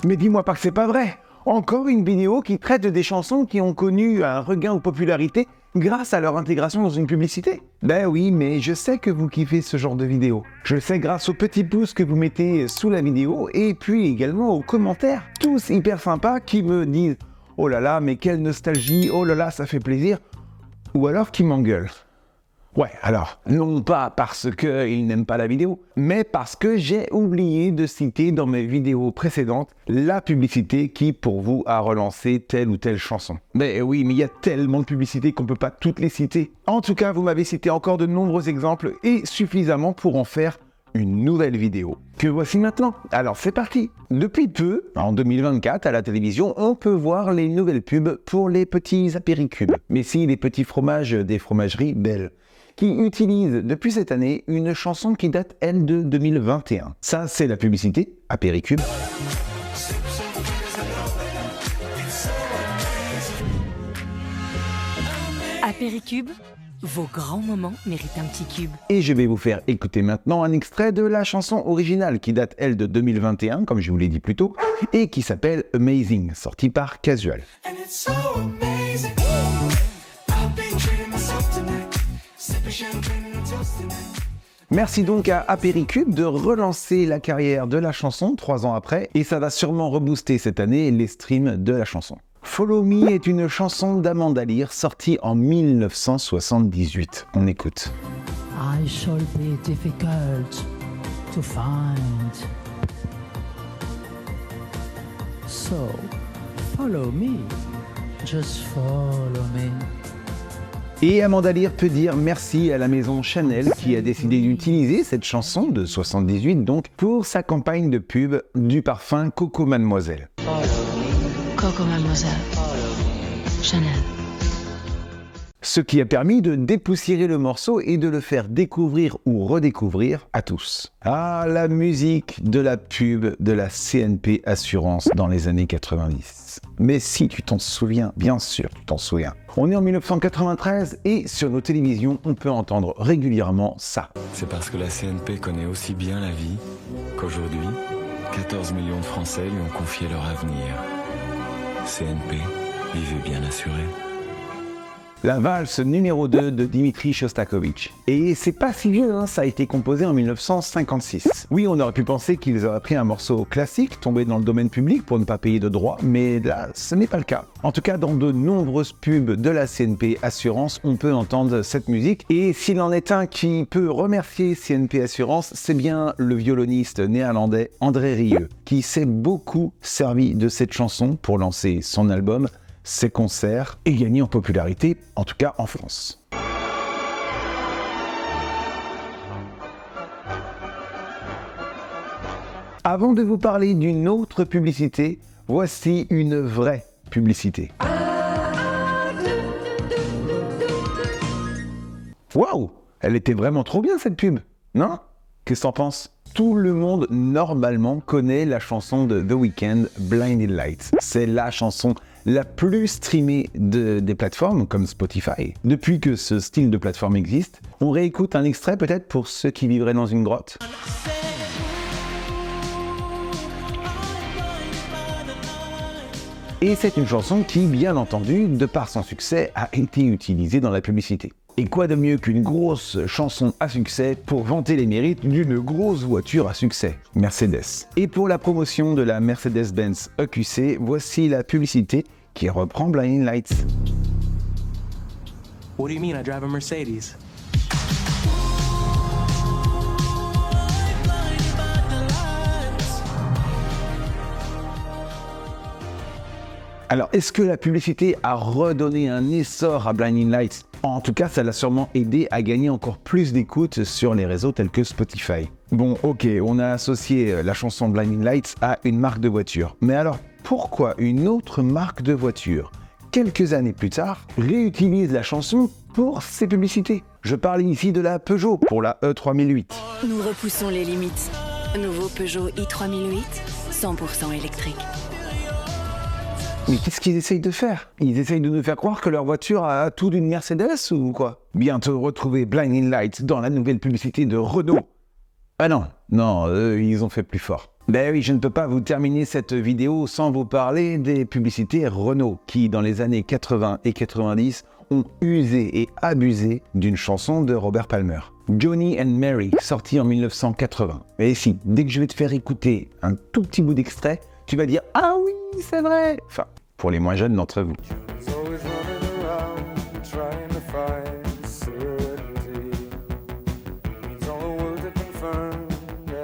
Mais dis-moi pas que c'est pas vrai. Encore une vidéo qui traite des chansons qui ont connu un regain de popularité grâce à leur intégration dans une publicité. Ben oui, mais je sais que vous kiffez ce genre de vidéo. Je le sais grâce aux petits pouces que vous mettez sous la vidéo et puis également aux commentaires. Tous hyper sympas qui me disent « Oh là là, mais quelle nostalgie, oh là là, ça fait plaisir » ou alors qui m'engueulent. Ouais, alors, non pas parce qu'ils n'aiment pas la vidéo, mais parce que j'ai oublié de citer dans mes vidéos précédentes la publicité qui, pour vous, a relancé telle ou telle chanson. Mais oui, mais il y a tellement de publicités qu'on peut pas toutes les citer. En tout cas, vous m'avez cité encore de nombreux exemples et suffisamment pour en faire une nouvelle vidéo, que voici maintenant. Alors c'est parti. Depuis peu, en 2024, à la télévision, on peut voir les nouvelles pubs pour les petits apéricubes. Mais si les petits fromages des fromageries Belle, qui utilise depuis cette année une chanson qui date, elle, de 2021. Ça, c'est la publicité Apéricube. Apéricube, vos grands moments méritent un petit cube. Et je vais vous faire écouter maintenant un extrait de la chanson originale qui date, elle, de 2021, comme je vous l'ai dit plus tôt, et qui s'appelle Amazing, sortie par Casual. Merci donc à Apéricube de relancer la carrière de la chanson 3 ans après, et ça va sûrement rebooster cette année les streams de la chanson. Follow Me est une chanson d'Amanda Lear sortie en 1978. On écoute. I shall be difficult to find. So, follow me. Just follow me. Et Amanda Lear peut dire merci à la maison Chanel qui a décidé d'utiliser cette chanson de 78 donc pour sa campagne de pub du parfum Coco Mademoiselle. Coco Mademoiselle, Chanel. Ce qui a permis de dépoussiérer le morceau et de le faire découvrir ou redécouvrir à tous. Ah, la musique de la pub de la CNP Assurance dans les années 90. Mais si tu t'en souviens, bien sûr tu t'en souviens. On est en 1993 et sur nos télévisions, on peut entendre régulièrement ça. C'est parce que la CNP connaît aussi bien la vie qu'aujourd'hui, 14 millions de Français lui ont confié leur avenir. CNP, vivez bien assuré. La valse numéro 2 de Dimitri Shostakovich. Et c'est pas si vieux, hein, ça a été composé en 1956. Oui, on aurait pu penser qu'ils auraient pris un morceau classique, tombé dans le domaine public pour ne pas payer de droits, mais là, ce n'est pas le cas. En tout cas, dans de nombreuses pubs de la CNP Assurance, on peut entendre cette musique. Et s'il en est un qui peut remercier CNP Assurance, c'est bien le violoniste néerlandais André Rieu, qui s'est beaucoup servi de cette chanson pour lancer son album, ses concerts et gagner en popularité, en tout cas en France. Avant de vous parler d'une autre publicité, voici une vraie publicité. Waouh! Elle était vraiment trop bien cette pub, non? Qu'est-ce que t'en penses? Tout le monde, normalement, connaît la chanson de The Weeknd, Blinding Lights. C'est la chanson la plus streamée des plateformes comme Spotify. Depuis que ce style de plateforme existe, on réécoute un extrait peut-être pour ceux qui vivraient dans une grotte. Et c'est une chanson qui, bien entendu, de par son succès, a été utilisée dans la publicité. Et quoi de mieux qu'une grosse chanson à succès pour vanter les mérites d'une grosse voiture à succès, Mercedes. Et pour la promotion de la Mercedes-Benz EQC, voici la publicité qui reprend Blinding Lights. What do you mean I drive a Mercedes? Alors, est-ce que la publicité a redonné un essor à Blinding Lights? En tout cas, ça l'a sûrement aidé à gagner encore plus d'écoute sur les réseaux tels que Spotify. Bon, ok, on a associé la chanson Blinding Lights à une marque de voiture. Mais alors, pourquoi une autre marque de voiture, quelques années plus tard, réutilise la chanson pour ses publicités? Je parle ici de la Peugeot pour la E3008. Nous repoussons les limites. Nouveau Peugeot i3008, 100% électrique. Mais qu'est-ce qu'ils essayent de faire? Ils essayent de nous faire croire que leur voiture a tout d'une Mercedes ou quoi? Bientôt retrouver Blinding Lights dans la nouvelle publicité de Renault. Ah non, eux, ils ont fait plus fort. Ben oui, je ne peux pas vous terminer cette vidéo sans vous parler des publicités Renault qui, dans les années 80 et 90, ont usé et abusé d'une chanson de Robert Palmer. Johnny and Mary, sortie en 1980. Et si, dès que je vais te faire écouter un tout petit bout d'extrait, tu vas dire « Ah oui, c'est vrai !» Enfin, pour les moins jeunes d'entre vous.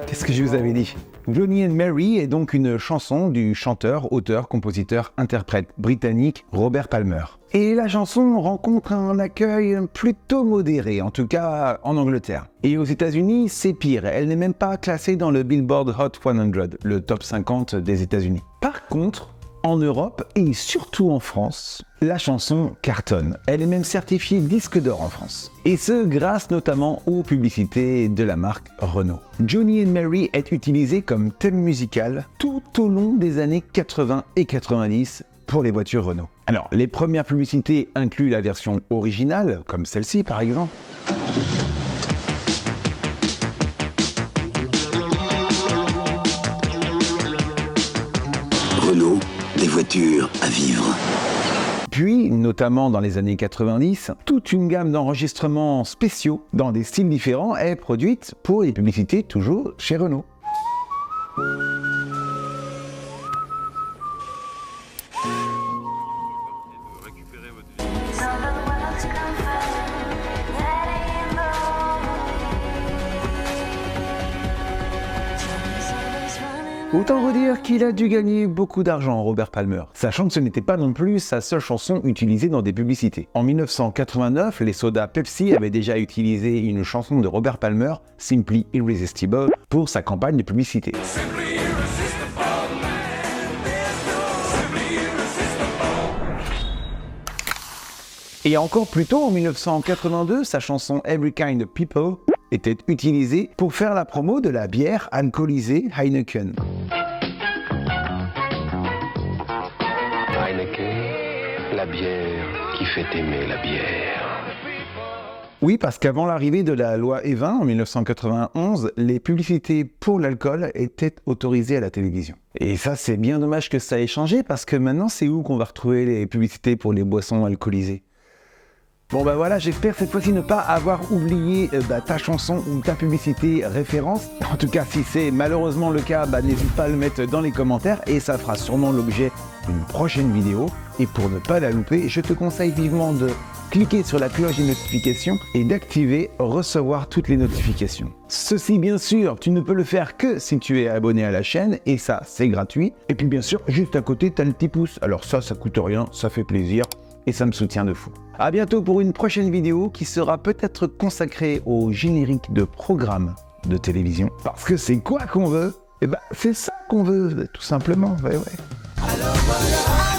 Qu'est-ce que je vous avais dit ? Johnny and Mary est donc une chanson du chanteur, auteur, compositeur, interprète britannique Robert Palmer. Et la chanson rencontre un accueil plutôt modéré, en tout cas en Angleterre. Et aux États-Unis, c'est pire, elle n'est même pas classée dans le Billboard Hot 100, le top 50 des États-Unis. Par contre, en Europe et surtout en France, la chanson cartonne. Elle est même certifiée disque d'or en France. Et ce, grâce notamment aux publicités de la marque Renault. Johnny and Mary est utilisé comme thème musical tout au long des années 80 et 90 pour les voitures Renault. Alors, les premières publicités incluent la version originale, comme celle-ci par exemple. Renault, des voitures à vivre. Puis, notamment dans les années 90, toute une gamme d'enregistrements spéciaux dans des styles différents est produite pour les publicités toujours chez Renault. Autant vous dire qu'il a dû gagner beaucoup d'argent, Robert Palmer, sachant que ce n'était pas non plus sa seule chanson utilisée dans des publicités. En 1989, les sodas Pepsi avaient déjà utilisé une chanson de Robert Palmer, Simply Irresistible, pour sa campagne de publicité. Et encore plus tôt, en 1982, sa chanson Every Kind of People était utilisée pour faire la promo de la bière alcoolisée Heineken. Heineken, la bière qui fait aimer la bière. Oui, parce qu'avant l'arrivée de la loi E20 en 1991, les publicités pour l'alcool étaient autorisées à la télévision. Et ça, c'est bien dommage que ça ait changé, parce que maintenant, c'est où qu'on va retrouver les publicités pour les boissons alcoolisées ? Bon bah voilà, j'espère cette fois-ci ne pas avoir oublié ta chanson ou ta publicité référence. En tout cas, si c'est malheureusement le cas, n'hésite pas à le mettre dans les commentaires et ça fera sûrement l'objet d'une prochaine vidéo. Et pour ne pas la louper, je te conseille vivement de cliquer sur la cloche des notifications et d'activer recevoir toutes les notifications. Ceci bien sûr, tu ne peux le faire que si tu es abonné à la chaîne et ça c'est gratuit. Et puis bien sûr, juste à côté, tu as le petit pouce. Alors ça coûte rien, ça fait plaisir. Et ça me soutient de fou. A bientôt pour une prochaine vidéo qui sera peut-être consacrée au générique de programme de télévision. Parce que c'est quoi qu'on veut ? C'est ça qu'on veut, tout simplement. Ouais. Alors voilà.